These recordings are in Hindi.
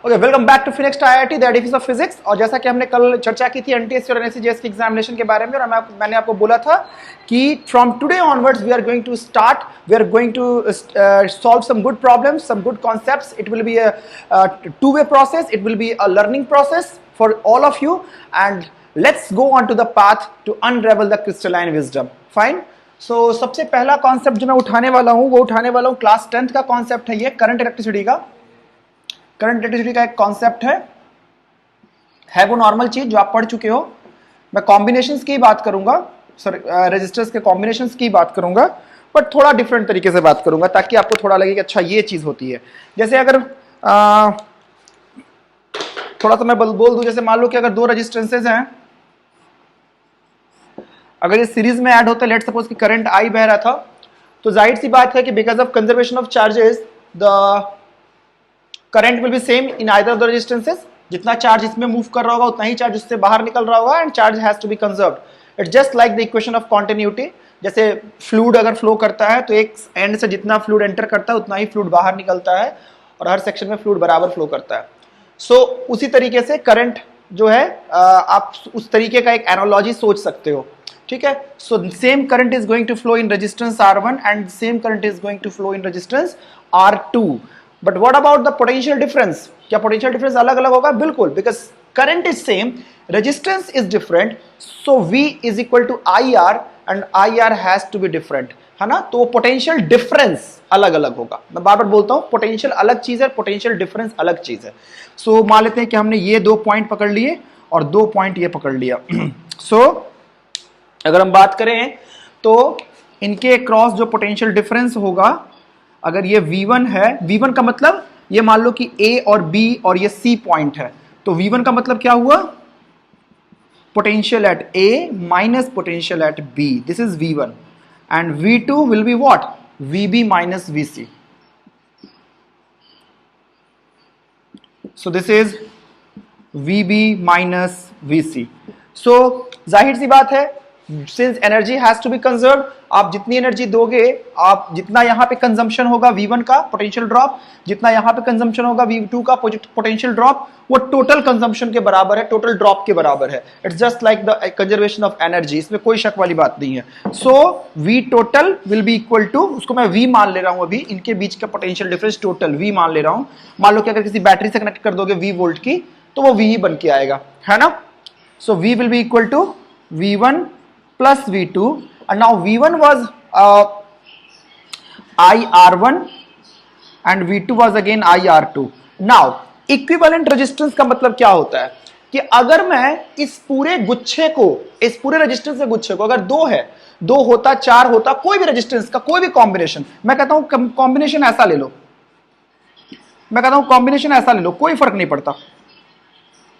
Okay, welcome back to Phoenix IIT the edifice of physics. और जैसा कि हमने कल चर्चा की थी एनटीएससी और एनएससीजेएस की एग्जामिनेशन के बारे में, और मैंने आपको बोला था कि from today onwards we are going to solve some good problems, some good concepts. It will be a two way process, it will be a learning process for all of you, and let's go on to the path to unravel the crystalline wisdom. Fine. So सबसे पहला कॉन्सेप्ट जो मैं उठाने वाला हूं क्लास 10th का कॉन्सेप्ट है, ये करंट इलेक्ट्रिसिटी का। करंट इलेक्ट्रिसिटी का एक कॉन्सेप्ट है वो नॉर्मल चीज जो आप पढ़ चुके हो। मैं कॉम्बिनेशंस की बात करूंगा, रेजिस्टर्स के कॉम्बिनेशंस की बात करूंगा, बट थोड़ा डिफरेंट तरीके से बात करूंगा ताकि आपको थोड़ा लगे कि अच्छा ये चीज होती है। जैसे अगर थोड़ा सा मैं बोल दूं, जैसे मान लो कि अगर दो रेजिस्टेंसेज हैं, अगर ये सीरीज में ऐड होते, लेट सपोज कि करंट आई बह रहा था, तो जाहिर सी बात है कि because of conservation of charges the current will be same in either of the resistances. जितना चार्ज इसमें मूव कर रहा होगा उतना ही चार्ज उससे बाहर निकल रहा होगा, and charge has to be conserved. It's just like the equation of continuity. जैसे फ्लूइड अगर फ्लो करता है तो एक एंड से जितना फ्लूइड एंटर करता है उतना ही फ्लूइड बाहर निकलता है, और हर सेक्शन में फ्लूइड बराबर फ्लो करता है। सो उसी तरीके से करंट जो है, आप उस तरीके का एक एनालॉजी सोच सकते हो, ठीक है। So same current is going to flow in resistance R1 and same current is going to flow in resistance R2। But what about the potential difference? क्या पोटेंशियल डिफरेंस अलग अलग होगा? बिल्कुल, because current is same, resistance is different, so V is equal to IR and IR has to be different, है ना। तो पोटेंशियल डिफरेंस अलग अलग होगा। मैं बार बार बोलता हूं, पोटेंशियल अलग चीज है, पोटेंशियल डिफरेंस अलग चीज है। सो मान लेते हैं कि हमने ये 2 पॉइंट पकड़ लिए और 2 पॉइंट ये पकड़ लिया। सो अगर हम बात करें तो इनके क्रॉस जो पोटेंशियल डिफरेंस होगा, अगर ये V1 है, V1 का मतलब ये मान लो कि A और B और ये C पॉइंट है, तो V1 का मतलब क्या हुआ? Potential at A minus potential at B, this is V1, and V2 will be what? VB minus VC। So this is VB minus VC। So जाहिर सी बात है, since energy has to be conserved, आप जितनी एनर्जी दोगे, आप जितना यहां पे कंजम्पशन होगा V1 का पोटेंशियल ड्रॉप, जितना यहां पे कंजम्पशन होगा V2 का पोटेंशियल ड्रॉप, वो टोटल कंजम्पशन के बराबर है, टोटल ड्रॉप के बराबर है। It's just like the conservation of energy, इसमें कोई शक वाली बात नहीं है। So V total will be equal to, उसको मैं V मान ले रहा हूं, अभी इनके बीच का पोटेंशियल डिफरेंस टोटल V मान ले रहा हूं। मान लो कि अगर किसी बैटरी से कनेक्ट कर दोगे V वोल्ट की, तो वो V ही बन के आएगा, है ना। So V will be equal to V1 plus V2, and now V1 was IR1 and V2 was again IR2. Now equivalent resistance का मतलब क्या होता है कि अगर मैं इस पूरे गुच्छे को, इस पूरे रेजिस्टेंस के गुच्छे को, अगर 2 है, 2 होता, 4 होता, कोई भी रेजिस्टेंस का कोई भी कॉम्बिनेशन, मैं कहता हूं कॉम्बिनेशन ऐसा ले लो, मैं कहता हूं कॉम्बिनेशन ऐसा ले लो, कोई फर्क नहीं पड़ता,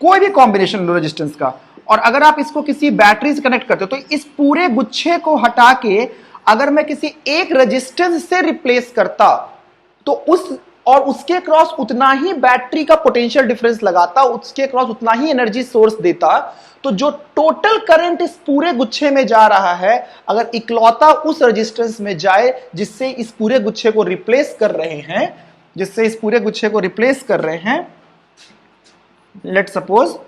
कोई भी कॉम्बिनेशन लो रेजिस्टेंस का, और अगर आप इसको किसी बैटरी से कनेक्ट करते हो, तो इस पूरे गुच्छे को हटा के अगर मैं किसी एक रेजिस्टेंस से रिप्लेस करता, तो उसके क्रॉस उतना ही बैटरी का पोटेंशियल डिफरेंस लगाता, उसके क्रॉस उतना ही एनर्जी सोर्स देता, तो जो टोटल करंट इस पूरे गुच्छे में जा रहा है, अगर इकलौता उस रेजिस्टेंस में जाए जिससे इस पूरे गुच्छे को रिप्लेस कर रहे हैं, लेट्स सपोज,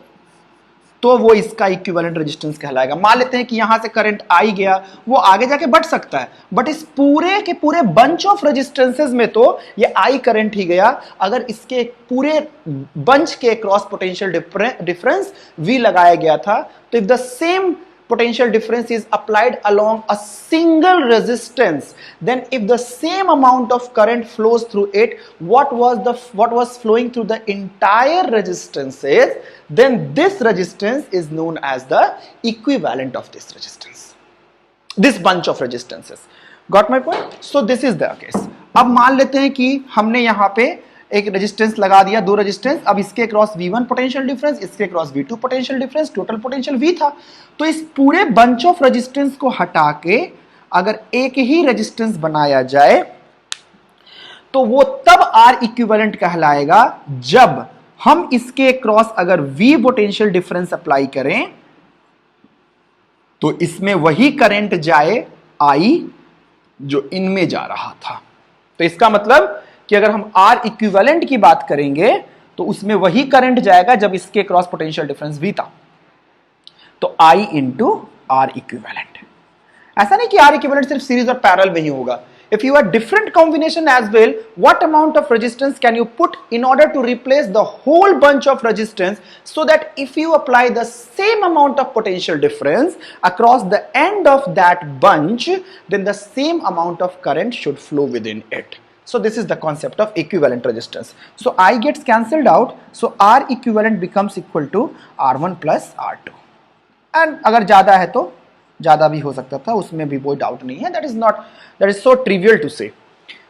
तो वो इसका इक्विवेलेंट रेजिस्टेंस कहलाएगा। मान लेते हैं कि यहां से करंट आई गया, वो आगे जाके बढ़ सकता है, बट इस पूरे के पूरे बंच ऑफ रेजिस्टेंसेस में तो ये आई करंट ही गया। अगर इसके पूरे बंच के क्रॉस पोटेंशियल डिफरेंस V लगाया गया था, तो if the same potential difference is applied along a single resistance, then if the same amount of current flows through it, what was flowing through the entire resistances, then this resistance is known as the equivalent of this resistance, this bunch of resistances. Got my point? So this is the case. अब मान लेते हैं कि हमने यहां पे एक रेजिस्टेंस लगा दिया, 2 रेजिस्टेंस, अब इसके क्रॉस V1 पोटेंशियल डिफरेंस, इसके cross V2 potential difference, total potential V था। तो इस पूरे बंच ऑफ रेजिस्टेंस को हटा के अगर एक ही रेजिस्टेंस बनाया जाए, तो वो तब R इक्विवेलेंट कहलाएगा जब हम इसके क्रॉस अगर V पोटेंशियल डिफरेंस अप्लाई करें, तो इसमें वही करंट जाए I जो इनमें जा रहा था। तो इसका मतलब कि अगर हम R इक्विवेलेंट की बात करेंगे, तो उसमें वही करंट जाएगा जब इसके क्रॉस पोटेंशियल डिफरेंस V था, तो I इंटू आर इक्विवेलेंट। ऐसा नहीं कि आर इक्विवेलेंट सिर्फ सीरीज और पैरेलल में ही होगा। If you have different combination as well, what amount of resistance can you put in order to replace the whole bunch of resistance, so that if you apply the same amount of potential difference across the end of that bunch, then the same amount of current should flow within it. So this is the concept of equivalent resistance. So I gets cancelled out, so R equivalent becomes equal to R1 plus R2. And अगर ज़्यादा है तो ज़्यादा भी हो सकता था, उसमें भी कोई डाउट नहीं है, that is so trivial to say.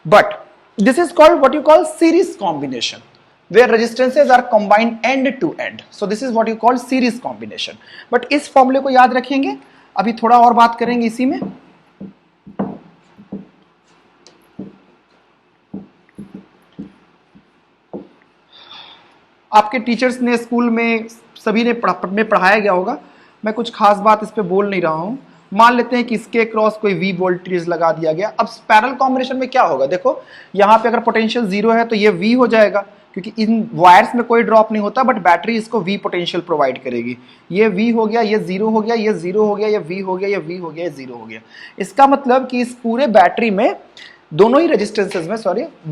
But this is called what you call series combination, where resistances are combined end to end. So this is what you call series combination. But इस फॉर्मूले को याद रखेंगे, अभी थोड़ा और बात करेंगे इसी में। आपके टीचर्स ने स्कूल में सभी ने पढ़ाया गया होगा, मैं कुछ खास बात इस पे बोल नहीं रहा हूं। मान लेते हैं कि इसके क्रॉस कोई V वोल्टेज लगा दिया गया। अब पैरेलल कॉम्बिनेशन में क्या होगा, देखो यहाँ पे अगर पोटेंशियल 0 है तो ये V हो जाएगा, क्योंकि इन वायर्स में कोई ड्रॉप नहीं होता, बट बैटरी इसको V पोटेंशियल प्रोवाइड करेगी। ये V हो गया, ये 0 हो गया, ये 0 हो गया, ये V हो गया, ये V हो गया, ये 0 हो गया। इसका मतलब कि इस पूरे बैटरी में दोनों ही रेजिस्टेंसेज में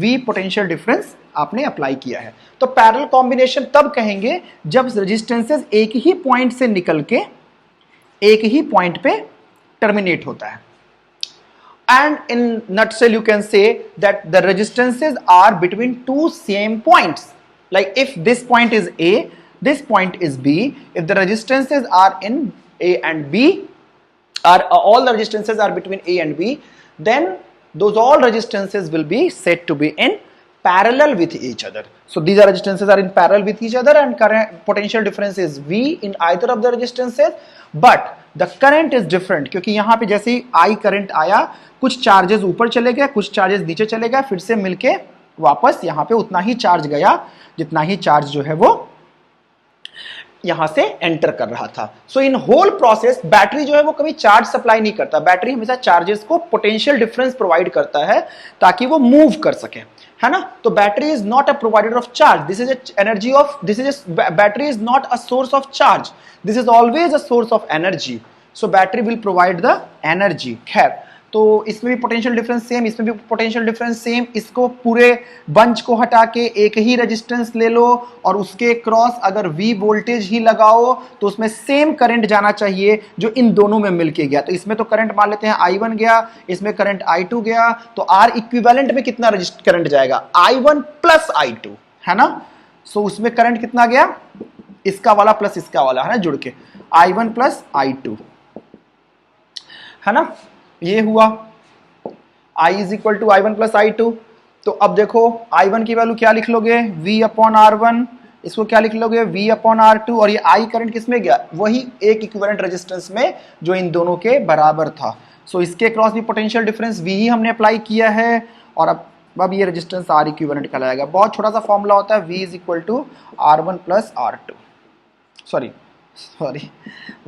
V पोटेंशियल डिफरेंस आपने अप्लाई किया है। तो पैरेलल कॉम्बिनेशन तब कहेंगे जब रेजिस्टेंसेज एक ही पॉइंट से निकल के एक ही पॉइंट पे टर्मिनेट होता है। And in nutshell you can say that the resistances are between two same points. Like if this point is A, this point is B, if the resistances are in A and B, are all the resistances are between A and B, then those all resistances will be said to be in parallel with each other. So these are resistances are in parallel with each other, and current potential difference is V in either of the resistances, but the current is different, क्योंकि यहाँ पे जैसे ही I करंट आया, कुछ चार्जेस ऊपर चले गए, कुछ चार्जेस नीचे चले गए, फिर से मिलके वापस यहाँ पे उतना ही चार्ज गया जितना ही चार्ज जो है वो यहां से एंटर कर रहा था। सो इन होल प्रोसेस बैटरी जो है वो कभी चार्ज सप्लाई नहीं करता, बैटरी हमेशा चार्जेस को पोटेंशियल डिफरेंस प्रोवाइड करता है ताकि वो मूव कर सके, है ना। तो battery is not a provider of charge, this is energy of, this is battery is not a source of charge, this is always a source of energy. So battery will provide the energy. खैर, तो इसमें भी पोटेंशियल डिफरेंस सेम, इसमें भी पोटेंशियल डिफरेंस सेम। इसको पूरे बंच को हटा के एक ही रेजिस्टेंस ले लो और उसके क्रॉस अगर V वोल्टेज ही लगाओ तो उसमें सेम करंट जाना चाहिए जो इन दोनों में मिलके गया। तो इसमें तो करंट मान लेते हैं I1 गया, इसमें करंट I2 गया, तो R इक्विवेलेंट में कितना करंट जाएगा, I1 प्लस I2, है ना। सो उसमें करंट कितना गया, इसका वाला प्लस इसका वाला, है ना, जुड़ के I1 प्लस I2, है ना। ये हुआ I is equal to I1 plus I2। तो अब देखो I1 की वैल्यू क्या लिख लोगे, V अपॉन R1, इसको क्या लिख लोगे, V अपॉन R2, और ये I करंट किस में गया, वही एक इक्विवेलेंट रेजिस्टेंस में जो इन दोनों के बराबर था। सो इसके क्रॉस भी पोटेंशियल डिफरेंस V ही हमने अप्लाई किया है, और अब ये रेजिस्टेंस R इक्विवेलेंट कहलाएगा। बहुत छोटा सा फॉर्मूला होता है, V is equal to R1 plus R2, sorry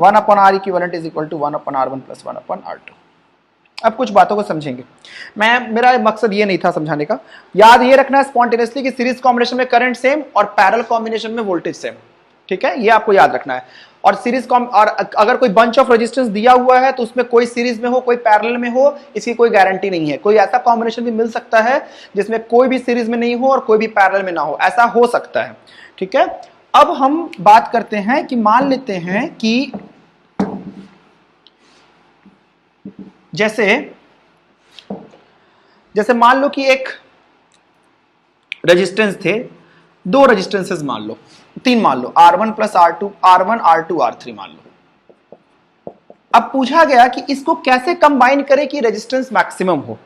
1 upon R equivalent is equal to 1 upon R1 plus 1 upon R2। अब कुछ बातों को समझेंगे। मेरा मकसद ये नहीं था समझाने का, याद ये रखना है स्पॉन्टेनियसली कि सीरीज कॉम्बिनेशन में करंट सेम और पैरेलल कॉम्बिनेशन में वोल्टेज सेम, ठीक है, ये आपको याद रखना है। और और अगर कोई बंच ऑफ रेजिस्टेंस दिया हुआ है तो उसमें कोई सीरीज में हो कोई पैरेलल में हो, इसकी कोई गारंटी नहीं है। कोई ऐसा कॉम्बिनेशन भी मिल सकता है जिसमें कोई भी सीरीज में नहीं हो और कोई भी पैरेलल में ना हो, ऐसा हो सकता है, ठीक है। अब हम बात करते हैं कि मान लेते हैं कि जैसे मान लो कि एक रेजिस्टेंस थे, दो रेजिस्टेंसेस मान लो, तीन मान लो, R1 plus R2, R1, R2, R3 मान लो। अब पूछा गया कि इसको कैसे कंबाइन करें कि रेजिस्टेंस मैक्सिमम हो।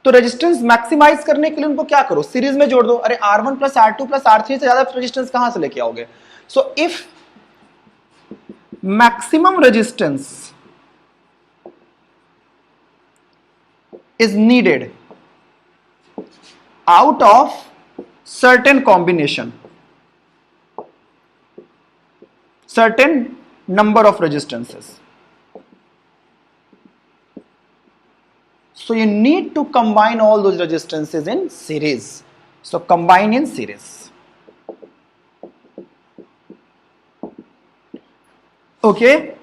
तो रेजिस्टेंस मैक्सिमाइज करने के लिए उनको क्या करो, सीरीज में जोड़ दो। अरे R1 plus R2 plus R3 से ज्यादा रेजिस्टेंस कहां से लेके आओगे। So if maximum resistance is needed out of certain combination, certain number of resistances, so you need to combine all those resistances in series. So combine in series, Okay,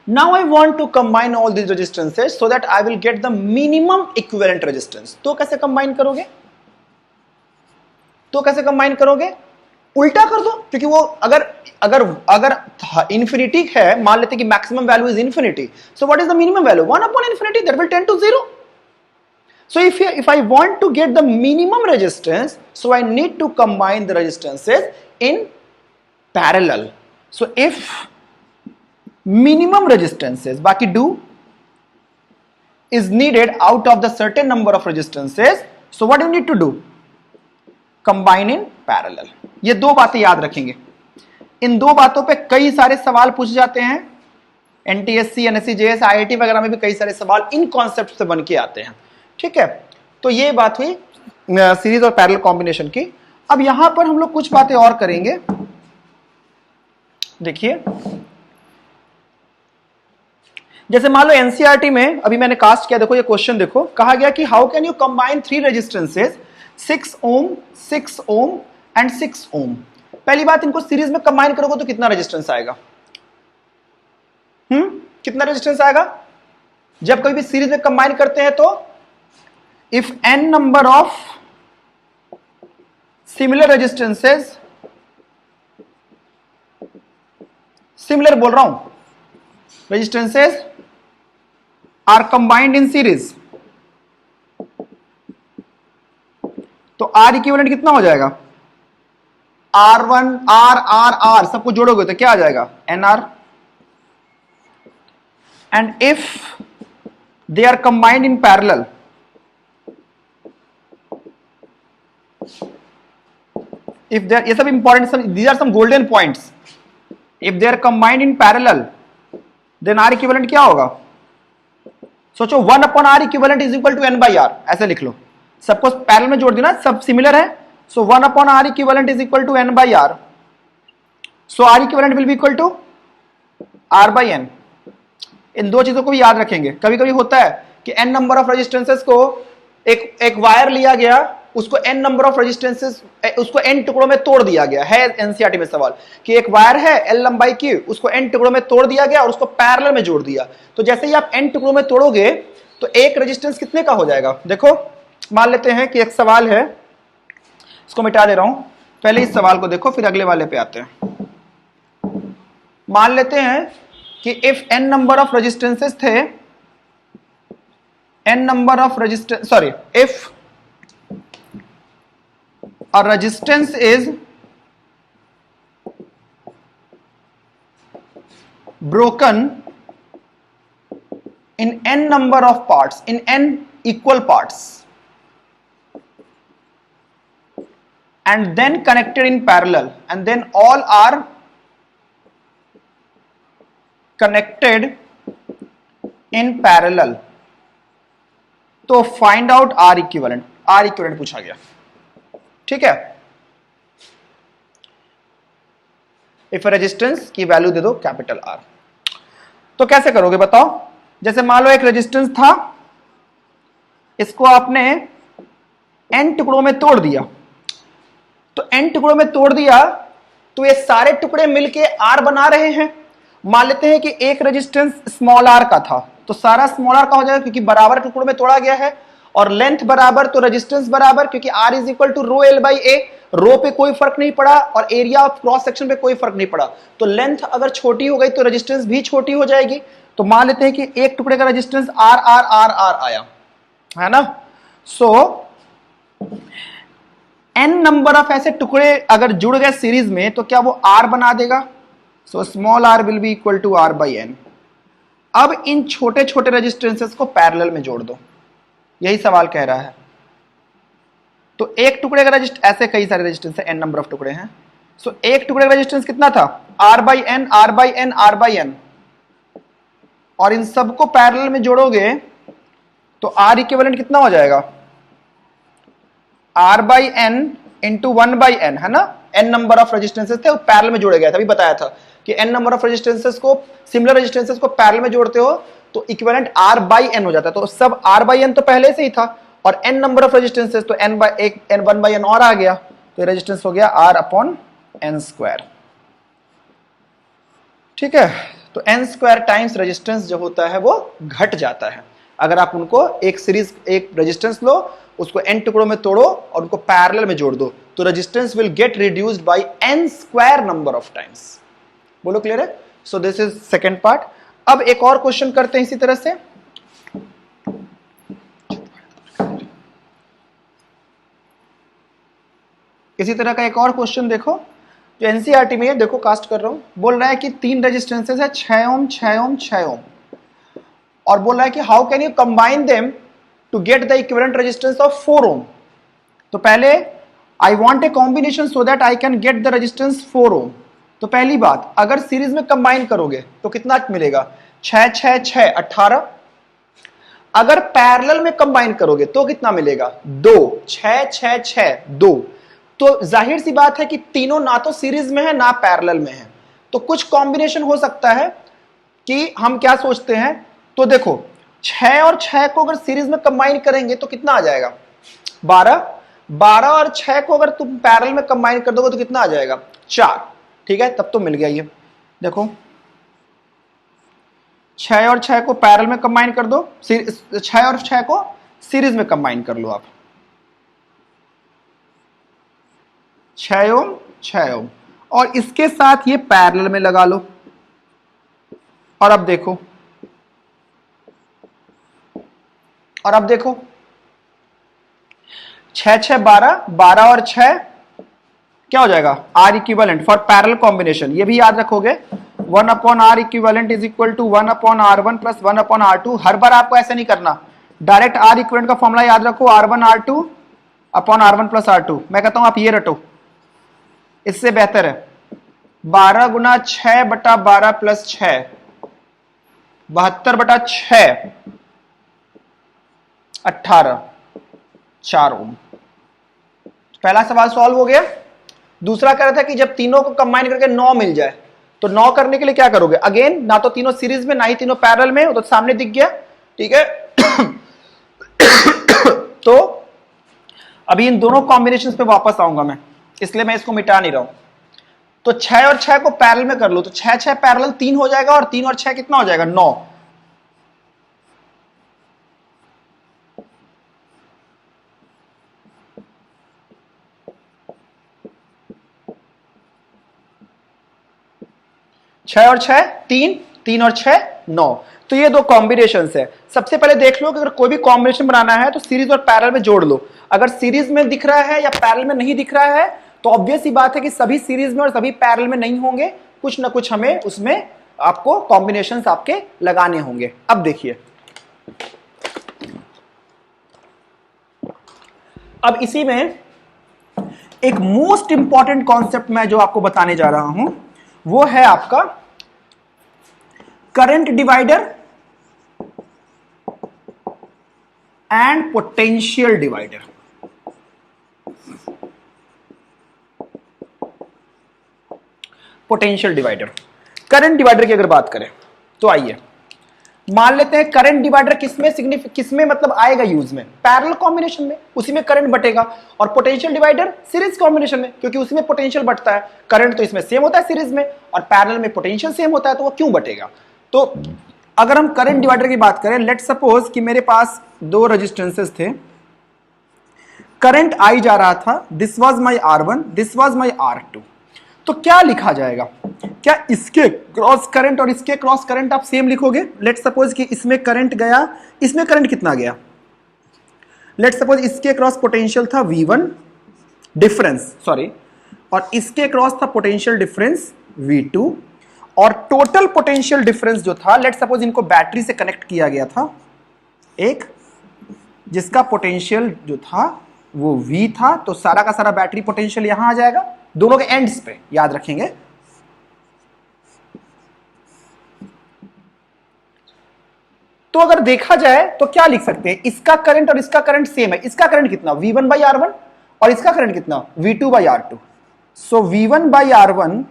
now I want to combine all these resistances so that I will get the minimum equivalent resistance. तो कैसे combine करोगे? उल्टा कर दो, क्योंकि वो अगर अगर अगर इंफिनिटी है, मान लेते कि maximum value is infinity, so what is the minimum value? 1 upon infinity, that will tend to 0. So if I want to get the minimum resistance, so I need to combine the resistances in parallel. So if minimum resistances, बाकी do, is needed out of the certain number of resistances, so what you need to do? Combine in parallel. ये दो बातें याद रखेंगे. इन दो बातों पे कई सारे सवाल पूछे जाते हैं. एनटीएससी, एनएससी, जेएस, आईआईटी वगैरह में भी कई सारे सवाल इन कॉन्सेप्ट से बन के आते हैं. ठीक है, तो ये बात हुई सीरीज और पैरेलल कॉम्बिनेशन की. अब यहां पर हम लोग कुछ बातें और करेंगे. देखिए, जैसे मान लो एनसीईआरटी में अभी मैंने कास्ट किया, देखो ये क्वेश्चन देखो, कहा गया कि how can you combine 3 resistances 6 ohm, 6 ohm and 6 ohm. पहली बात, इनको सीरीज में कंबाइन करोगे तो कितना रेजिस्टेंस आएगा? कितना रेजिस्टेंस आएगा? जब कभी भी सीरीज में कंबाइन करते हैं तो if n number of similar resistances, similar बोल रहा हूं, resistances are combined in series, तो R इक्विवेलेंट कितना हो जाएगा? R1 R R R सबको जोड़ोगे तो क्या आ जाएगा? NR. And if they are combined in parallel, if they are, ये सब important, these are some golden points. If they are combined in parallel, then R equivalent क्या होगा? सोचो 1 upon R equivalent is equal to N by R, ऐसे लिख लो. सबको पैरेलल में जोड़ देना, सब सिमिलर है, so 1 upon R equivalent is equal to N by R. So R equivalent will be equal to R by N. इन दो चीजों को भी याद रखेंगे. कभी कभी होता है कि n नंबर ऑफ रेजिस्टेंसेस को एक वायर लिया गया, उसको n नंबर ऑफ रेजिस्टेंसेस, उसको n टुकड़ों में तोड़ दिया गया है. एनसीईआरटी में सवाल कि एक वायर है l लंबाई की, उसको n टुकड़ों में तोड़ दिया गया और उसको पैरेलल में जोड़ दिया. तो जैसे ही आप n टुकड़ों में तोड़ोगे तो एक रेजिस्टेंस कितने का हो जाएगा? देखो, मान लेते हैं कि एक सवाल है, इसको मिटा दे रहा हूं, पहले इस सवाल को देखो फिर अगले वाले पे आते हैं. मान लेते हैं कि if n number of resistances थे, n number of resistance, sorry, if a resistance is broken in n number of parts, in n equal parts, and then connected in parallel, and then all are connected in parallel, तो find out R equivalent. R equivalent पूछा गया. ठीक है, इफ रेजिस्टेंस की वैल्यू दे दो कैपिटल आर, तो कैसे करोगे बताओ? जैसे मान लो एक रेजिस्टेंस था, इसको आपने n टुकड़ों में तोड़ दिया, तो n टुकड़ों में तोड़ दिया तो ये सारे टुकड़े मिलके r बना रहे हैं. मान लेते हैं कि एक रेजिस्टेंस स्मॉल r का था, तो सारा स्मॉल r का हो जाएगा क्योंकि बराबर टुकड़ों में तोड़ा गया है, और लेंथ बराबर तो रेजिस्टेंस बराबर, क्योंकि r is equal to rho L by A. Rho पे कोई फर्क नहीं पड़ा और एरिया ऑफ क्रॉस सेक्शन पे कोई फर्क नहीं पड़ा, तो लेंथ अगर छोटी हो गई तो रेजिस्टेंस भी छोटी हो जाएगी. तो मान लेते हैं कि एक टुकड़े का resistance R R R R आया है ना. सो n नंबर ऑफ ऐसे टुकड़े अगर जुड़ गए सीरीज में तो क्या वो r बना देगा? So small r will be equal to r by n. अब इन छोटे छोटे रेजिस्टेंसेस को पैरेलल में जोड़ दो, यही सवाल कह रहा है. तो एक टुकड़े का रेजिस्टेंस, ऐसे कई सारे रेजिस्टेंस है, n नंबर ऑफ टुकड़े हैं. सो एक टुकड़े का रेजिस्टेंस कितना था? r by n, r by n, r by n, और इन सबको पैरेलल में जोड़ोगे तो r इक्विवेलेंट कितना हो जाएगा? r by n into 1 by n, है ना. n नंबर ऑफ रेजिस्टेंसेस थे, पैरेलल में जोड़े गए थे. अभी बताया था कि n नंबर ऑफ रेजिस्टेंसेस को, सिमिलर रेजिस्टेंसेस को पैरेलल में जोड़ते हो तो इक्विवेलेंट r बाई n हो जाता है. तो सब r बाई n तो पहले से ही था, और n नंबर ऑफ रेजिस्टेंसेस तो n बाई एक, n 1 बाई n और आ गया, तो रेजिस्टेंस हो गया r अपॉन n स्क्वायर. ठीक है, तो n स्क्वायर टाइम्स रेजिस्टेंस जो होता है वो घट जाता है। अगर आप उनको एक सीरीज, एक रेजिस्टेंस लो, उसको n टुकड़ों में तोड़ो और उनको पैरेलल में जोड़ दो, तो resistance will get reduced by n square number of times. बोलो क्लियर है? So this is second part. अब एक और क्वेश्चन करते हैं इसी तरह से। इसी तरह का एक और क्वेश्चन देखो जो एनसीईआरटी में है, देखो कास्ट कर रहा हूं। बोल रहा है कि 3 रेजिस्टेंसेस है, 6 ओम 6 ओम 6 ओम, और बोल रहा है कि how can you combine them to get the equivalent resistance of 4 ohm. तो पहले I want a combination so that I can get the resistance 4 ohm. तो पहली बात, अगर सीरीज में कंबाइन करोगे तो कितना मिलेगा? 6 6 6 18। अगर पैरेलल में कंबाइन करोगे तो कितना मिलेगा? 2 6 6 6 2। तो जाहिर सी बात है कि तीनों ना तो सीरीज में है ना पैरेलल में है, तो कुछ कॉम्बिनेशन हो सकता है कि हम क्या सोचते हैं। तो देखो 6 और 6 को अगर सीरीज में कंबाइन करेंगे तो कितना आ जाएगा? 12। 12 और 6 को अगर तुम पैरेलल में कंबाइन कर दोगे तो कितना आ जाएगा? 4। ठीक है, तब तो मिल गया। ये देखो 6 और 6 को पैरेलल में कंबाइन कर दो, 6 और 6 को सीरीज में कंबाइन कर लो आप। 6 ओम 6 ओम, और इसके साथ ये पैरेलल में लगा लो। और अब देखो, और अब देखो 6 6 12, 12 और 6 क्या हो जाएगा? R equivalent for parallel combination. ये भी याद रखोगे, 1 upon R equivalent is equal to 1 upon R1 plus 1 upon R2। हर बार आपको ऐसा नहीं करना, डायरेक्ट आर इक्विवेलेंट का फॉर्मूला याद रखो, R1 R2 upon R1 plus R2। मैं कहता हूं आप ये रटो, इससे बेहतर है। 12 गुना 6 बटा 12 प्लस 6, 72 बटा 6 18, 4 ओम। पहला सवाल सॉल्व हो गया। दूसरा कह रहा था कि जब तीनों को कंबाइन करके 9 मिल जाए, तो 9 करने के लिए क्या करोगे? अगेन ना तो तीनों सीरीज में ना ही तीनों पैरेलल में, तो सामने दिख गया। ठीक है तो अभी इन दोनों कॉम्बिनेशंस पे वापस आऊंगा मैं, इसलिए मैं इसको मिटा नहीं रहा हूं। तो 6 और 6 को पैरेलल में कर लो, तो 6 6 पैरेलल 3 हो जाएगा, और 3 और 6 कितना हो जाएगा? 9। छह और 6 3, 3 और 6 9। तो ये दो कॉम्बिनेशंस है। सबसे पहले देख लो कि अगर कोई भी कॉम्बिनेशन बनाना है तो सीरीज और पैरेलल में जोड़ लो। अगर सीरीज में दिख रहा है या पैरेलल में नहीं दिख रहा है तो ऑब्वियस ही बात है कि सभी सीरीज में और सभी पैरेलल में नहीं होंगे, कुछ ना कुछ हमें उसमें आपको कॉम्बिनेशंस आपके लगाने होंगे। अब देखिए, अब इसी में एक मोस्ट इंपॉर्टेंट कॉन्सेप्ट मैं जो आपको बताने जा रहा हूं वो है आपका current divider and potential divider. Potential divider, current divider की अगर बात करें तो आइए मान लेते हैं करंट डिवाइडर किसमें मतलब आएगा यूज में? पैरेलल कॉम्बिनेशन में, उसी में करंट बटेगा। और पोटेंशियल डिवाइडर सीरीज कॉम्बिनेशन में, क्योंकि उसी में पोटेंशियल बटता है। करंट तो इसमें सेम होता है सीरीज में, और पैरेलल में पोटेंशियल सेम होता है, तो वो क्यों बटेगा? तो अगर हम करंट डिवाइडर की बात करें, लेट सपोज कि मेरे पास 2 रेजिस्टेंसेस थे, करंट आई जा रहा था, this was my R1, this was my R2। तो क्या लिखा जाएगा? क्या इसके क्रॉस करंट और इसके क्रॉस करंट आप सेम लिखोगे? लेट सपोज कि इसमें करंट गया, इसमें करंट कितना गया? लेट सपोज इसके क्रॉस पोटेंशियल था V1 डिफरेंस, सॉरी, और इसके क्रॉस था पोटेंशियल डिफरेंस V2, और टोटल पोटेंशियल डिफरेंस जो था, लेट सपोज इनको बैटरी से कनेक्ट किया गया था, एक जिसका पोटेंशियल जो था वो V था, तो सारा का सारा बैटरी पोटेंशियल यहां आ जाएगा, दोनों के एंड्स पे, याद रखेंगे। तो अगर देखा जाए तो क्या लिख सकते हैं? इसका करंट और इसका करंट सेम है। इसका करंट कितना? V1 बाई R1, और इसका करंट कितना? V2 by R2। So V1 by R1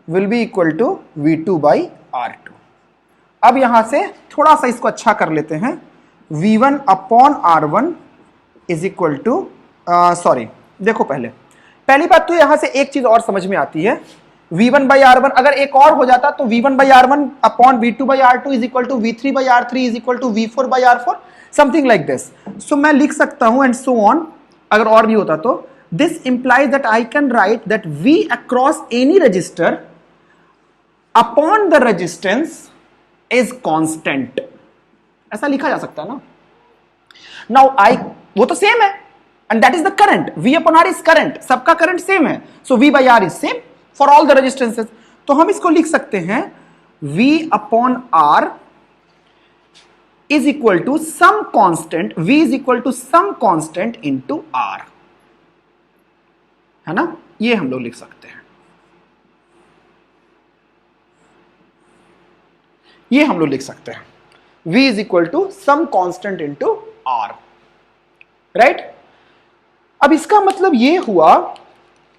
will be equal to V2 by R2। अब यहां से थोड़ा सा इसको अच्छा कर लेते हैं। V1 upon R1 is equal to, sorry देखो पहली बात तो यहां से एक चीज और समझ में आती है। V1 by R1 अगर एक और हो जाता तो V1 by R1 upon V2 by R2 is equal to V3 by R3 is equal to V4 by R4, something like this. So मैं लिख सकता हूं एंड सो ऑन. अगर और भी होता तो this implies that I can write that V across any register upon the resistance is constant. ऐसा लिखा जा सकता है ना. नाउ आई, वो तो सेम है and that is the current. V upon R is current, सबका करंट सेम है. So V by R is same for all the resistances. तो हम इसको लिख सकते हैं V upon R is equal to some constant, V is equal to some constant into R, है ना. ये हम लोग लिख सकते हैं, ये हम लोग लिख सकते हैं V is equal to some constant into R, right. अब इसका मतलब ये हुआ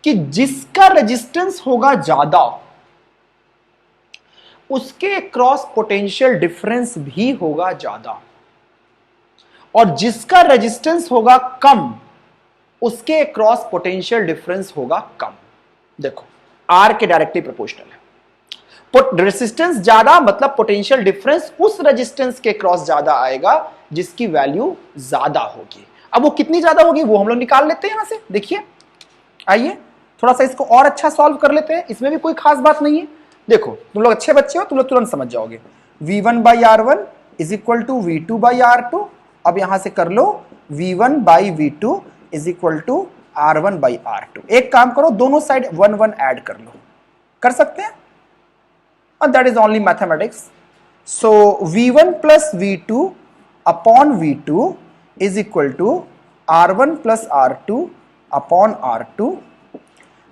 कि जिसका रेजिस्टेंस होगा ज्यादा उसके क्रॉस पोटेंशियल डिफरेंस भी होगा ज्यादा, और जिसका रेजिस्टेंस होगा कम उसके क्रॉस पोटेंशियल डिफरेंस होगा कम. देखो R के डायरेक्टली प्रोपोर्शनल है. रेजिस्टेंस ज्यादा मतलब पोटेंशियल डिफरेंस उस रेजिस्टेंस के क्रॉस ज्यादा आएगा जिसकी वैल्यू ज्यादा होगी. अब वो कितनी ज्यादा होगी वो हम लोग निकाल लेते हैं यहां से. देखिए, आइए थोड़ा सा इसको और अच्छा सॉल्व कर लेते हैं. इसमें भी कोई खास बात नहीं है. देखो तुम लोग अच्छे बच्चे हो, तुम लोग तुरंत समझ जाओगे. V1 by R1 is equal to V2 by R2. अब यहां से कर लो V1 by V2 is equal to R1 by R2. एक काम करो, दोनों साइड 1 1 ऐड कर लो. कर सकते हैं, और that is only mathematics. So V1 plus V2 upon V2 is equal to R1 plus R2 upon R2.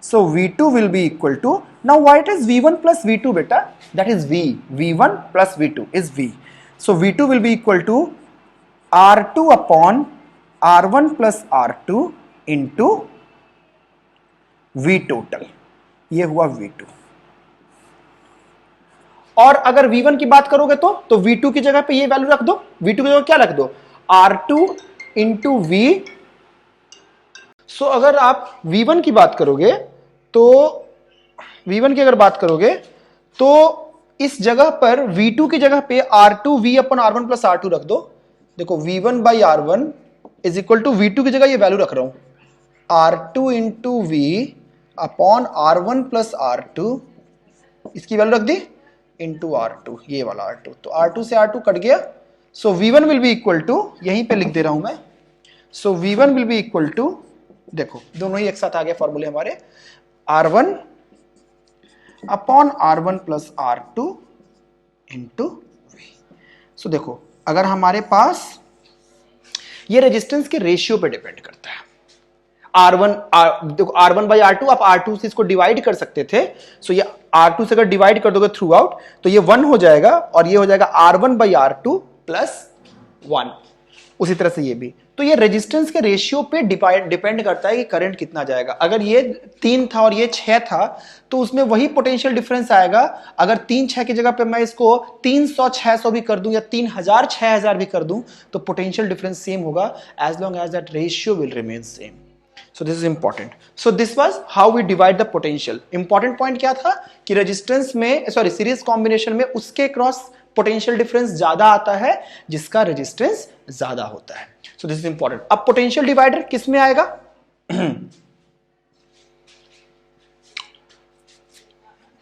So V2 will be equal to, now what is V1 plus V2 beta? That is V. V1 plus V2 is V. So V2 will be equal to R2 upon R1 plus R2 into V total. ये हुआ V2. और अगर V1 की बात करोगे तो V2 की जगह पे ये वैल्यू रख दो. V2 की जगह क्या रख दो? R2 into V. So अगर आप V1 की बात करोगे तो V1 की अगर बात करोगे तो इस जगह पर V2 की जगह पे R2V अपन R1 प्लस R2 रख दो. देखो V1 by R1 is equal to V2 की जगह ये वैल्यू रख रहा हूं R2 into V upon R1 plus R2, इसकी वैल्यू रख दी इंटू R2, ये वाला R2. तो R2 से R2 कट गया. So V1 will be equal to, यहीं पे लिख दे रहा हूं मैं. So V1 will be equal to, देखो दोनों ही एक साथ आ गए फॉर्मूले हमारे, R1 upon R1 plus R2 into V. सो देखो अगर हमारे पास ये रेजिस्टेंस के रेशियो पे डिपेंड करता है. देखो R1 बाई R2, आप R2 से इसको डिवाइड कर सकते थे. सो ये R2 से अगर डिवाइड कर दोगे थ्रू आउट तो ये 1 हो जाएगा और ये हो जाएगा R1 बाई R2 प्लस 1. उसी तरह से ये भी. तो ये रेजिस्टेंस के रेशियो पे डिपेंड करता है कि करंट कितना जाएगा. अगर ये 3 था और ये 6 था तो उसमें वही पोटेंशियल डिफरेंस आएगा. अगर 3 6 की जगह पे मैं इसको 300 600 भी कर दूं या 3000 6000 भी कर दूं तो पोटेंशियल डिफरेंस सेम होगा as long as that ratio will remain same. So this is important. So this was how we divide the potential. Important point क्या था कि रेजिस्टेंस में, सॉरी सीरीज कॉम्बिनेशन में उसके क्रॉस पोटेंशियल डिफरेंस ज्यादा आता है जिसका रेजिस्टेंस ज्यादा होता है. So this is important. अब पोटेंशियल डिवाइडर किस में आएगा?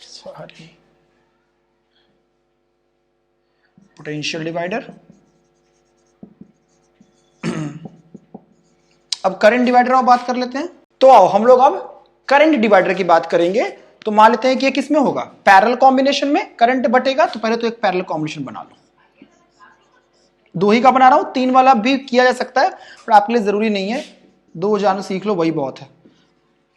Sorry, potential divider. अब करंट डिवाइडर और बात कर लेते हैं. तो आओ हम लोग अब करंट डिवाइडर की बात करेंगे. तो मान लेते हैं कि ये किस में होगा? पैरेलल कॉम्बिनेशन में करंट बटेगा. तो पहले तो एक पैरेलल कॉम्बिनेशन बना लो. 2 ही का बना रहा हूं, 3 वाला भी किया जा सकता है पर आपके लिए जरूरी नहीं है. 2 जानो सीख लो, वही बहुत है.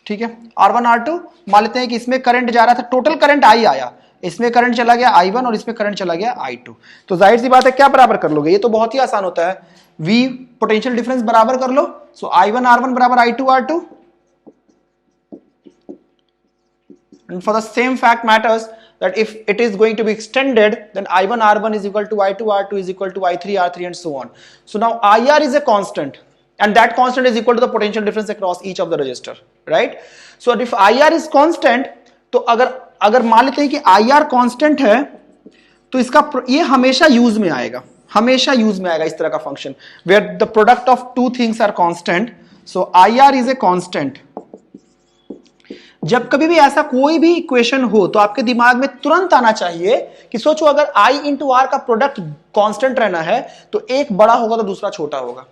ठीक है, R1 R2 मान लेते हैं कि इसमें करंट जा रहा था, टोटल करंट I आया, इसमें करंट चला गया I1 और इसमें करंट चला गया I2. तो जाहिर सी बात है क्या बराबर कर लोगे? ये तो बहुत ही आसान होता है. V पोटेंशियल डिफरेंस बराबर कर लो. सो I1 R1 बराबर I2 R2. And for the same fact matters that if it is going to be extended, then I1 R1 is equal to I2 R2 is equal to I3 R3 and so on. So now IR is a constant and that constant is equal to the potential difference across each of the resistor, right? So if IR is constant, तो अगर अगर मान लेते हैं कि आई आर कॉन्स्टेंट है तो इसका ये हमेशा यूज में आएगा, हमेशा यूज में आएगा इस तरह का function where the product of two things are constant. So I R is a constant. जब कभी भी ऐसा कोई भी इक्वेशन हो तो आपके दिमाग में तुरंत आना चाहिए कि सोचो अगर आई इंटू आर का प्रोडक्ट कांस्टेंट रहना है तो एक बड़ा होगा तो दूसरा छोटा होगा,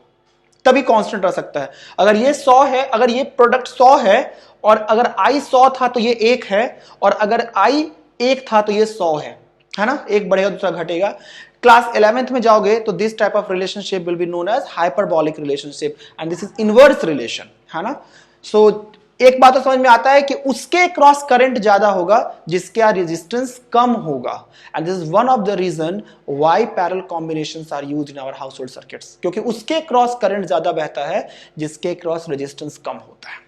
तभी कांस्टेंट रह सकता है। अगर ये 100 है, अगर ये प्रोडक्ट 100 है और अगर आई 100 था तो ये 1 है, और अगर आई 1 था तो ये 100 है ना, एक बढ़ेगा दूसरा घटेगा। क्लास 11th में जाओगे तो this type of relationship will be known as hyperbolic relationship and this is inverse relation, है ना। सो एक बात तो समझ में आता है कि उसके क्रॉस करंट ज्यादा होगा जिसका रेजिस्टेंस कम होगा, and this is one of the reason why parallel combinations are used in our household circuits, क्योंकि उसके क्रॉस करंट ज्यादा बहता है जिसके क्रॉस रेजिस्टेंस कम होता है।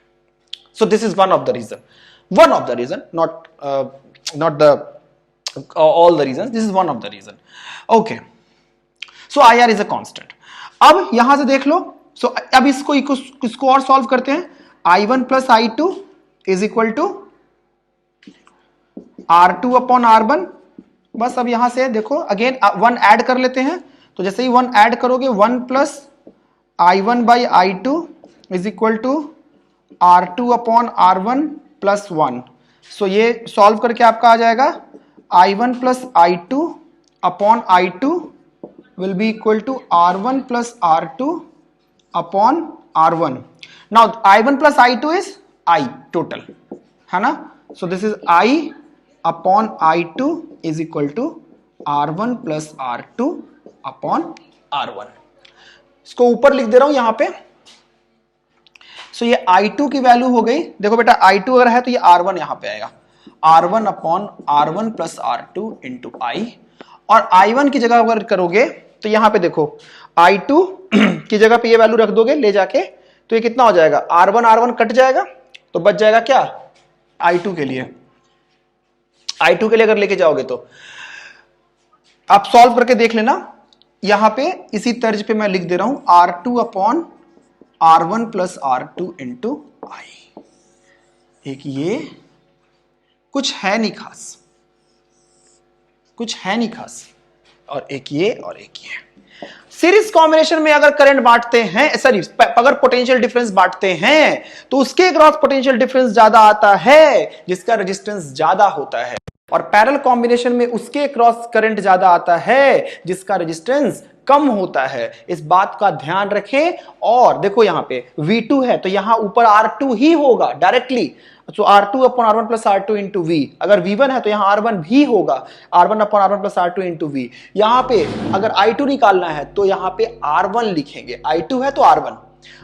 So this is one of the reason, not the all the reasons, this is one of the reason. Okay, so IR is a constant. अब यहां से देख लो, so अब इसको और सॉल्व करते हैं। I1 plus I2 is equal to R2 upon R1। बस अब यहां से देखो अगेन 1 ऐड कर लेते हैं, तो जैसे ही 1 ऐड करोगे 1 plus I1 by I2 is equal to R2 upon R1 plus 1। so ये सॉल्व करके आपका आ जाएगा I1 plus I2 upon I2 will be equal to R1 plus R2 upon R1। Now I1 plus I2 is I total, है ना। So this is I upon I2 is equal to R1 plus R2 upon R1। इसको ऊपर लिख दे रहा हूं यहां पे। So ये I2 की वैल्यू हो गई, देखो बेटा I2 अगर है तो ये R1 यहां पे आएगा, R1 upon R1 plus R2 into I। और I1 की जगह अगर करोगे तो यहां पे देखो I2 की जगह पे ये वैल्यू रख दोगे ले जाके, तो ये कितना हो जाएगा, R1 कट जाएगा तो बच जाएगा क्या, I2 के लिए। I2 के लिए अगर लेके जाओगे तो आप सॉल्व करके देख लेना। यहां पे इसी तर्ज पे मैं लिख दे रहा हूं R2 upon R1 plus R2 into I। एक ये कुछ है नहीं खास, और एक ये और एक ये। सीरीज कॉम्बिनेशन में अगर करंट बांटते हैं, सॉरी अगर पोटेंशियल डिफरेंस बांटते हैं तो उसके क्रॉस पोटेंशियल डिफरेंस ज्यादा आता है जिसका रेजिस्टेंस ज्यादा होता है, और पैरेलल कॉम्बिनेशन में उसके क्रॉस करंट ज्यादा आता है जिसका रेजिस्टेंस कम होता है। इस बात का ध्यान रखें। और देखो यहां पे V2 है तो यहां ऊपर R2 ही होगा डायरेक्टली, तो R2 upon R1 plus R2 into V। अगर V1 है तो यहां R1 भी होगा, R1 upon R1 plus R2 into V। यहां पे अगर I2 निकालना है तो यहां पे R1 लिखेंगे, I2 है तो R1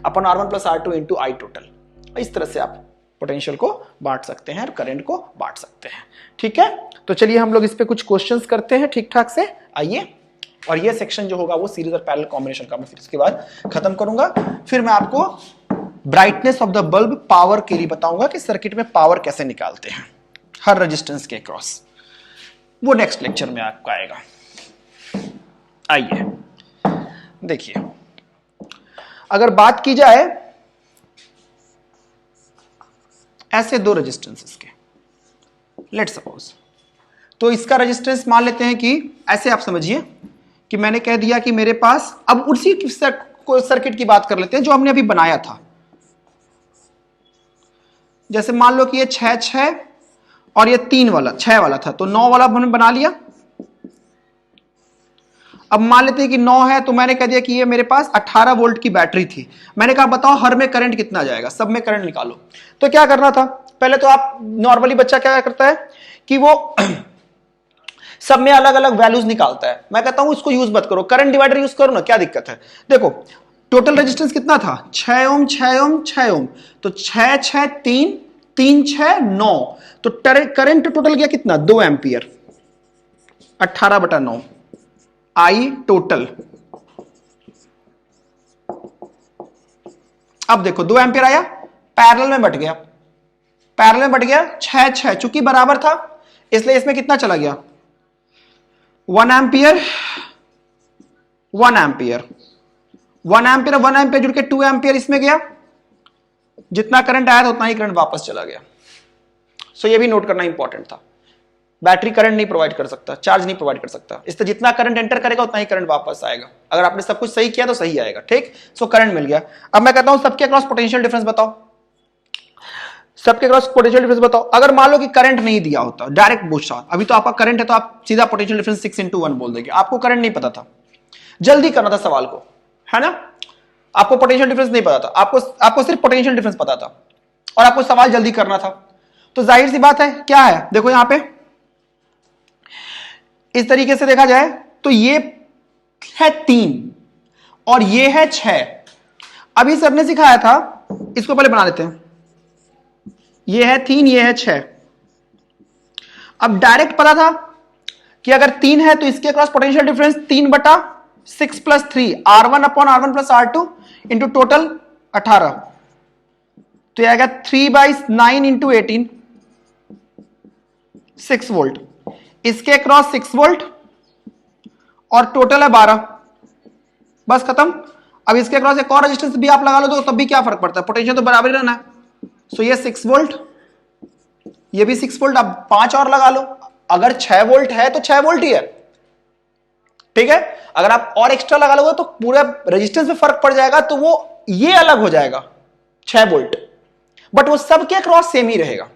upon R1 plus R2 into I total. इस तरह से आप पोटेंशियल को बांट सकते हैं और करंट को बांट सकते हैं, ठीक है। तो चलिए हम लोग इस पे कुछ क्वेश्चंस करते हैं ठीक ठाक से, आइए। और ये सेक्शन जो होगा वो सीरीज और पैरेलल कॉम्बिनेशन का मैं फिर इसके बाद खत्म करूंगा। फिर मैं आपको brightness of the bulb power के लिए बताऊंगा कि सर्किट में पावर कैसे निकालते हैं हर रेजिस्टेंस के क्रॉस, वो नेक्स्ट लेक्चर में आपको आएगा। आइए देखिए, अगर बात की जाए ऐसे दो रेजिस्टेंसेस के, लेट्स सपोज, तो इसका रेजिस्टेंस मान लेते हैं कि ऐसे, आप समझिए कि मैंने कह दिया कि मेरे पास, अब उसी सर्किट की बात कर लेते हैं जो हमने अभी बनाया था। जैसे मान लो कि ये 6 और ये 3 वाला 6 वाला था, तो 9 वाला हमने बना लिया। अब मान लेते हैं कि 9 है तो मैंने कह दिया कि ये मेरे पास 18 वोल्ट की बैटरी थी। मैंने कहा बताओ हर में करंट कितना जाएगा, सब में करंट निकालो। तो क्या करना था, पहले तो आप नॉर्मली बच्चा क्या करता है कि वो सब में अलग अलग वैल्यूज निकालता है। मैं कहता हूं इसको यूज मत करो, करंट डिवाइडर यूज करो ना, क्या दिक्कत है। देखो टोटल रेजिस्टेंस कितना था, 6 ओम 6 ओम 6 ओम, तो 6 6 3 3 6 9, तो करंट टोटल गया कितना, 2 एम्पियर, 18/9 आई टोटल। अब देखो 2 एम्पियर आया, पैरेलल में बट गया, 6 6 चूंकि बराबर था इसलिए इसमें कितना चला गया, 1 एम्पियर 1 एम्पियर 1 एम्पियर 1 एम्पियर जुड़ के 2 एम्पियर इसमें गया। जितना करंट आया था उतना ही करंट वापस चला गया। सो ये भी नोट करना इंपॉर्टेंट था बैटरी करंट नहीं प्रोवाइड कर सकता, चार्ज नहीं प्रोवाइड कर सकता, इससे जितना करंट एंटर करेगा उतना ही करंट वापस आएगा। अगर आपने सब कुछ सही किया तो सही आएगा, ठीक। सो करंट मिल गया। अब मैं कहता हूं सबके अक्रॉस पोटेंशियल डिफरेंस बताओ, सबके क्रॉस पोटेंशियल डिफरेंस बताओ। अगर मान लो कि करंट नहीं दिया होता, डायरेक्ट पूछा, अभी तो आपका करंट है तो आप सीधा पोटेंशियल डिफरेंस 6 × 1 बोल देंगे, आपको करंट नहीं पता था, जल्दी करना था सवाल को, है ना, आपको पोटेंशियल डिफरेंस नहीं पता था, आपको सिर्फ पोटेंशियल डिफरेंस पता था और आपको सवाल जल्दी करना था। तो जाहिर सी बात है क्या है, देखो यहां पे इस तरीके से देखा जाए तो ये है 3 और ये है 6। अभी सर ने सिखाया था, इसको पहले बना देते हैं, ये है 3, ये है 6। अब डायरेक्ट पता था कि अगर 3 है तो इसके cross potential difference 3/6 + 3 R1/R1 + R2 into total 18, तो यह आएगा 3/9 × 18, 6 वोल्ट। इसके क्रॉस 6 वोल्ट और टोटल है 12, बस खत्म। अब इसके क्रॉस एक और रेजिस्टेंस भी आप लगा लो तो तब भी क्या फर्क पड़ता है, पोटेंशियल तो बराबर ही रहना है। सो ये 6 वोल्ट, ये भी 6 वोल्ट, अब 5 और लगा लो, अगर 6 वोल्ट है तो 6 वोल्ट ही है, ठीक है। अगर आप और एक्स्ट्रा लगा लोगे तो पूरे रेजिस्टेंस में फर्क पड़ जाएगा, तो वो ये अलग हो जाएगा 6 वोल्ट, बट वो सबके क्रॉस सेम ही रहेगा।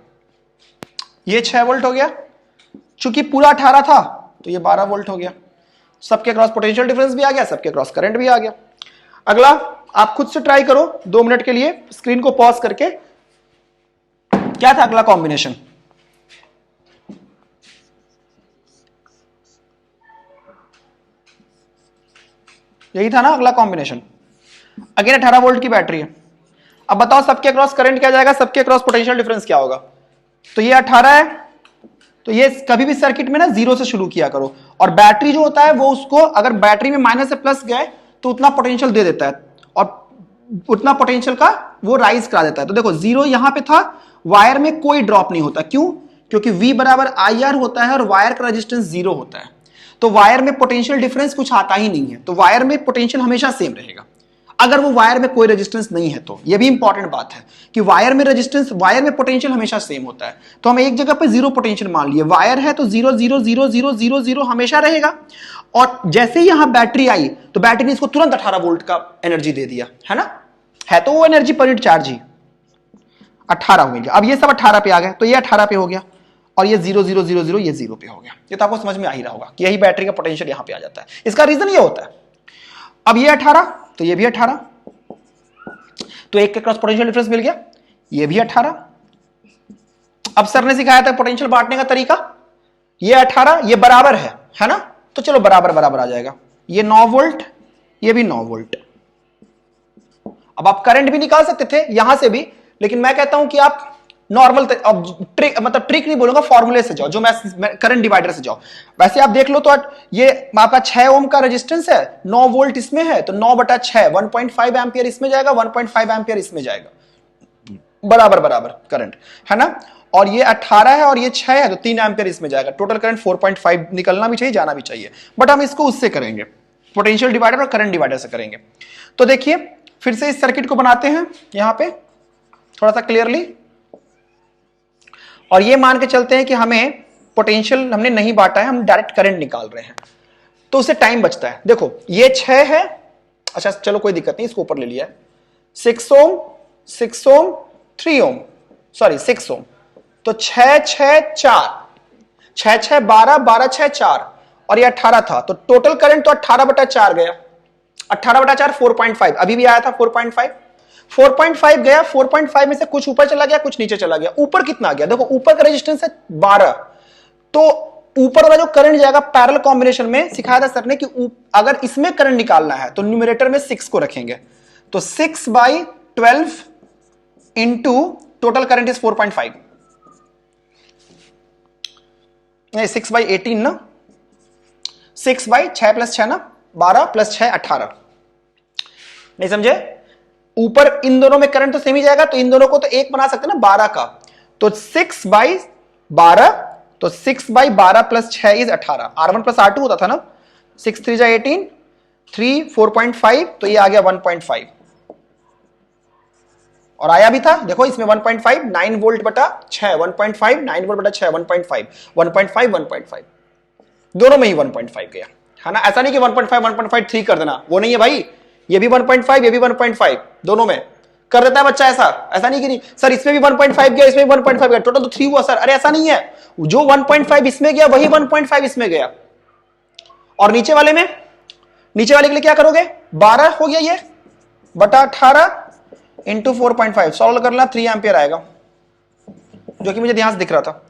ये 6 वोल्ट हो गया, चूंकि पूरा 18 था तो ये 12 वोल्ट हो गया, सबके क्रॉस पोटेंशियल डिफरेंस भी आ गया, सबके क्रॉस करंट भी आ गया। अगला आप खुद से ट्राई करो 2 मिनट के लिए, स्क्रीन को पॉज करके। क्या था अगला कॉम्बिनेशन, यही था ना अगला कॉम्बिनेशन। अगेन 18 वोल्ट की बैटरी है। अब बताओ सबके क्रॉस करंट क्या जाएगा, सबके क्रॉस पोटेंशियल डिफरेंस क्या होगा। तो ये 18 है, तो ये कभी भी सर्किट में ना 0 से शुरू किया करो, और बैटरी जो होता है वो उसको अगर बैटरी में माइनस से प्लस गए तो उतना पोटेंशियल दे देता है और उतना पोटेंशियल का वो राइज करा देता है। तो देखो 0 यहां पे था, वायर में कोई ड्रॉप नहीं होता, क्यों, क्योंकि V = IR होता है और वायर का रेजिस्टेंस 0 होता है, तो वायर में पोटेंशियल डिफरेंस कुछ आता ही नहीं है, तो वायर में पोटेंशियल हमेशा सेम रहेगा। अगर वो वायर में कोई रेजिस्टेंस नहीं है तो ये भी इंपॉर्टेंट बात है कि वायर में रेजिस्टेंस, वायर में पोटेंशियल हमेशा सेम होता है। तो हम एक जगह पे 0 पोटेंशियल मान लिए, वायर है तो 0 0 0 0 0 0 हमेशा रहेगा। और जैसे ही यहां बैटरी आई तो बैटरी ने इसको तुरंत 18 वोल्ट का एनर्जी दे दिया, है ना, है तो वो एनर्जी पर यूनिट चार्ज ही 18 हो गया। अब ये सब 18 पे आ गए, तो ये 18 पे हो गया और ये 0 0 0 0 ये 0 पे हो गया। ये तो आपको समझ में आ ही रहा होगा कि यही बैटरी का पोटेंशियल यहां पे आ जाता है, इसका रीजन ये होता है। अब ये 18 तो ये भी 18, तो एक के क्रॉस पोटेंशियल डिफरेंस मिल गया, ये भी 18। अब सर ने सिखाया था पोटेंशियल बांटने का तरीका, ये 18 ये बराबर है ना, तो चलो बराबर बराबर आ जाएगा, ये 9 वोल्ट ये भी 9 वोल्ट। अब आप करंट भी निकाल सकते थे यहां से भी, लेकिन मैं कहता हूं कि आप नॉर्मल ट्रिक, मतलब ट्रिक नहीं बोलूंगा, फॉर्मूले से जाओ, जो मैं करंट डिवाइडर से जाओ। वैसे आप देख लो तो ये आपका 6 ओम का रेजिस्टेंस है, 9 वोल्ट इसमें है, तो 9/6 1.5 एम्पियर इसमें जाएगा, 1.5 एम्पियर इसमें जाएगा, बराबर बराबर करंट, है ना। और ये 18 है और ये 6 है, तो 3 एम्पियर इसमें जाएगा, टोटल करंट 4.5 निकलना भी चाहिए, जाना भी चाहिए, बट हम इसको उससे करेंगे, पोटेंशियल डिवाइडर और करंट डिवाइडर से करेंगे। तो देखिए फिर से इस सर्किट को बनाते हैं यहां पे थोड़ा सा क्लियरली, और ये मान के चलते हैं कि हमें पोटेंशियल हमने नहीं बांटा है, हम डायरेक्ट करंट निकाल रहे हैं, तो उससे टाइम बचता है। देखो ये 6 है, अच्छा चलो कोई दिक्कत नहीं, इसको ऊपर ले लिया है, 6 ओम 6 ओम 3 ओम, सॉरी 6 ओम, तो 6 6 4 6 6 12 12 6 4 और ये 18 था, तो टोटल करंट तो 18/4 गया, 18/4 4.5, अभी भी आया था 4.5 गया, 4.5 में से कुछ ऊपर चला गया कुछ नीचे चला गया। ऊपर कितना गया, देखो ऊपर का रेजिस्टेंस है 12, तो ऊपर वाला जो करंट जाएगा पैरेलल कॉम्बिनेशन में, सिखाया था सर ने कि अगर इसमें करंट निकालना है तो न्यूमरेटर में 6 को रखेंगे, तो 6/12 इंटू टोटल करंट इज 4.5, नहीं 6/18 ना, 6/6 + 6 ना, 12 + 6 18, नहीं समझे। ऊपर इन दोनों में करंट तो सेम ही जाएगा, तो इन दोनों को तो एक बना सकते हैं ना 12 का, तो 6/12, तो 6/12 + 6 इज 18, R1 + R2 होता था ना, 6 3 जा 18, 3 4.5, तो ये आ गया 1.5, और आया भी था, देखो इसमें 1.5 9 वोल्ट बटा 6, 1.5 9 वोल्ट बटा 6, 1.5 1.5 1.5 दोनों में ही 1.5 गया है ना। ऐसा नहीं कि 1.5 1.5 3 कर देना, वो नहीं है भाई, ये भी 1.5 ये भी 1.5 दोनों में कर देता है बच्चा। ऐसा नहीं कि नहीं सर इसमें भी 1.5 गया इसमें भी 1.5 गया, टोटल तो 3 हुआ सर। अरे ऐसा नहीं है, जो 1.5 इसमें गया वही 1.5 इसमें गया। और नीचे वाले के लिए क्या करोगे, 12 हो गया ये बटा 18 इंटू 4.5 सॉल्व करना, 3 एम्पियर आएगा, जो कि मुझे ध्यान से दिख रहा था।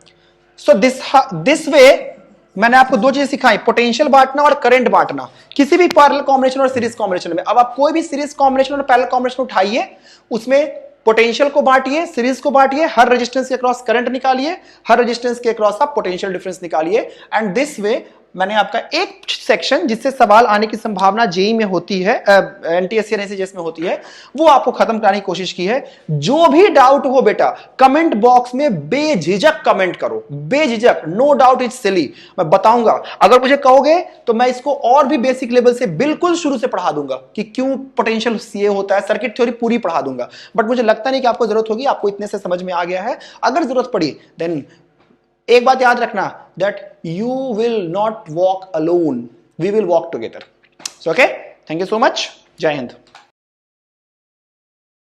सो दिस वे मैंने आपको दो चीजें सिखाई, पोटेंशियल बांटना और करंट बांटना, किसी भी पैरेलल कॉम्बिनेशन और सीरीज कॉम्बिनेशन में। अब आप कोई भी सीरीज कॉम्बिनेशन और पैरेलल कॉम्बिनेशन उठाइए, उसमें पोटेंशियल को बांटिए, सीरीज को बांटिए, हर रेजिस्टेंस के अक्रॉस करंट निकालिए, हर रेजिस्टेंस के अक्रॉस आप पोटेंशियल डिफरेंस निकालिए। एंड दिस वे मैंने आपका एक सेक्शन जिससे सवाल आने की संभावना जेई में होती है, एनटीएससी में होती है, वो आपको खत्म कराने की कोशिश की है। जो भी डाउट हो बेटा कमेंट बॉक्स में बेझिझक कमेंट करो, बेझिझक, नो डाउट इट्स सिली, मैं बताऊंगा। अगर मुझे कहोगे तो मैं इसको और भी बेसिक लेवल से बिल्कुल शुरू से पढ़ा दूंगा कि क्यों पोटेंशियल सीए होता है, सर्किट थ्योरी पूरी पढ़ा दूंगा। बट मुझे लगता नहीं कि आपको जरूरत होगी, आपको इतने से समझ में आ गया है। अगर जरूरत पड़ी देन एक बात याद रखना, that you will not walk alone, we will walk together. So okay, thank you so much. जय हिंद।